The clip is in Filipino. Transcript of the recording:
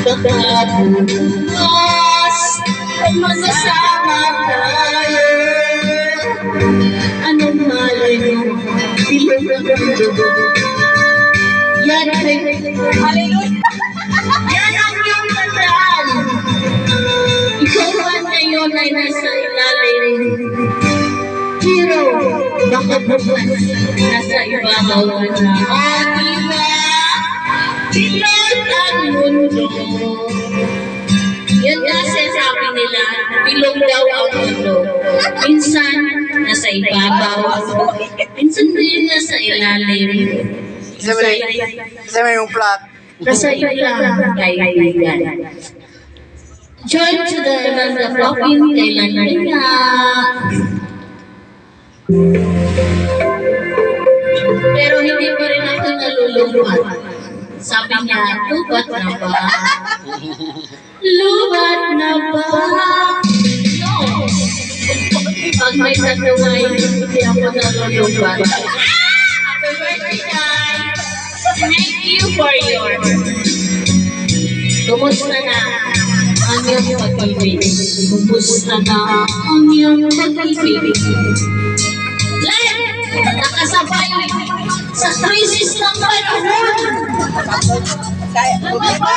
baka bukas ay magkasama tayo. Anong malay mo, bilog ang mundo. Yan ay hallelujah. Yan ang iyong tandaan. Ikaw man ngayon ay nasa ilalim. Hero, baka bukas nasa ibabaw ka na. O diba, bilog ang mundo. Yan kasi sabi nila, bilog daw ang mundo. Minsan, nasa ibabaw. Minsan din nasa ilalim. Kasi may yung plot. Nasa iyo lang, kaibigan. Join to the Flopin kailan niya. Pero hindi pa rin ako nalulungkot. Sabi niya, lubat na ba? Lubat na ba? No. Pag may tattooay, hindi ako nalulungkot. Happy birthday, guys! Thank you for your... Kumusta na ang iyong pag-ibig? Kumusta na ang iyong pag-ibig? Nakasabay sa krisis ng panahon. Ano ba?